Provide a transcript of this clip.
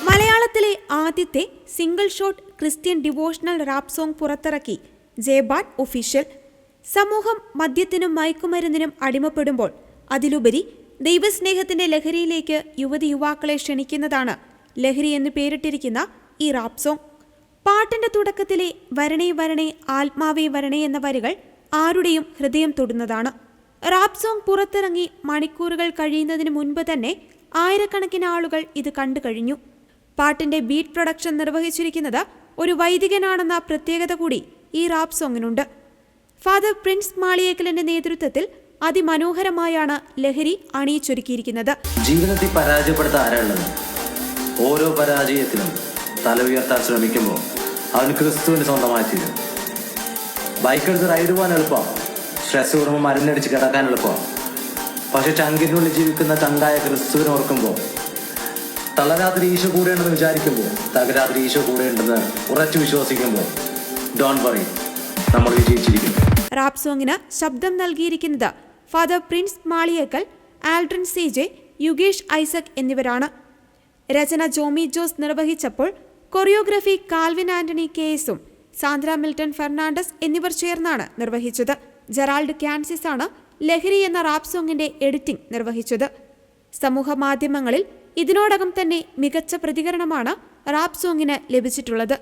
മലയാളത്തിലെ ആദ്യത്തെ single shot Christian devotional rap song പുറത്തിറക്കി ജേബാൻ ഒഫീഷ്യൽ. സമൂഹം മദ്യത്തിനും മയക്കുമരുന്നിനും അടിമപ്പെടുമ്പോൾ അതിലുപരി ദൈവസ്നേഹത്തിന്റെ ലഹരിയിലേക്ക് യുവതിയുവാക്കളെ ക്ഷണിക്കുന്നതാണ് ലഹരി എന്ന് പേരിട്ടിരിക്കുന്ന ഈ റാപ്പ് സോങ്. പാട്ടിന്റെ തുടക്കത്തിലെ വരണേ വരണേ ആത്മാവേ വരണേ എന്ന വരികൾ ആരുടെയും ഹൃദയം തൊടുന്നതാണ്. റാപ്പ് സോങ് പുറത്തിറങ്ങി മണിക്കൂറുകൾ കഴിയുന്നതിന് മുൻപ് തന്നെ ആയിരക്കണക്കിന് ആളുകൾ ഇത് കണ്ടു കഴിഞ്ഞു. പാട്ടിന്റെ ബീറ്റ് പ്രൊഡക്ഷൻ നിർവഹിച്ചിരിക്കുന്നത് ഒരു വൈദികനാണെന്ന പ്രത്യേകത കൂടി ഈ റാപ്പ് സോങ്ങിനുണ്ട്. ഫാദർ പ്രിൻസ് മാളിയേക്കലിന്റെ നേതൃത്വത്തിൽ അതിമനോഹരമായാണ് ലഹരി അണിയിച്ചൊരുക്കിയിരിക്കുന്നത്. ജീവിതത്തിൽ പരാജയപ്പെടുത്താൻ ആരാളുള്ളത്? ഓരോ പരാജയത്തിലും തല ഉയർത്താൻ ശ്രമിക്കുമ്പോൾ അവന് ക്രിസ്തുവിന് സ്വന്തമായി തീരും. ബൈക്കെടുത്ത് റൈഡ് പോകാൻ എളുപ്പമാണ്, സ്ട്രെസ് കൂടുമ്പോൾ മരുന്നടിച്ച് കിടക്കാൻ എളുപ്പമാണ്. പക്ഷെ ചങ്കിനുള്ളിൽ ജീവിക്കുന്ന ചങ്കായ ക്രിസ്തുവിനെ ഓർക്കുമ്പോൾ, തളരാത്രി ഈശോ കൂടെയുണ്ടെന്ന് വിചാരിക്കുമ്പോൾ, തകരാത്രി ഈശോ കൂടെയുണ്ടെന്ന് ഉറച്ചു വിശ്വസിക്കുമ്പോൾ, ഡോണ്ട് വറി, നമ്മൾ വിജയിച്ചിരിക്കും. റാപ്പ് സോങ്ങിന് ശബ്ദം നൽകിയിരിക്കുന്നത് ഫാദർ പ്രിൻസ് മാളിയേക്കൽ, ആൽഡ്രിൻ CJ, യുഗേഷ് ഐസക് എന്നിവരാണ്. രചന ജോമി ജോസ് നിർവഹിച്ചപ്പോൾ കൊറിയോഗ്രഫി കാൽവിൻ ആന്റണി KSഉം സാന്ദ്ര മിൽട്ടൺ ഫെർണാണ്ടസ് എന്നിവർ ചേർന്നാണ് നിർവഹിച്ചത്. ജെറാൾഡ് ക്യാൻസിസ് ആണ് ലഹരി എന്ന റാപ്പ് സോങ്ങിന്റെ എഡിറ്റിംഗ് നിർവഹിച്ചത്. സമൂഹ മാധ്യമങ്ങളിൽ ഇതിനോടകം തന്നെ മികച്ച പ്രതികരണമാണ് റാപ്പ് സോങ്ങിന് ലഭിച്ചിട്ടുള്ളത്.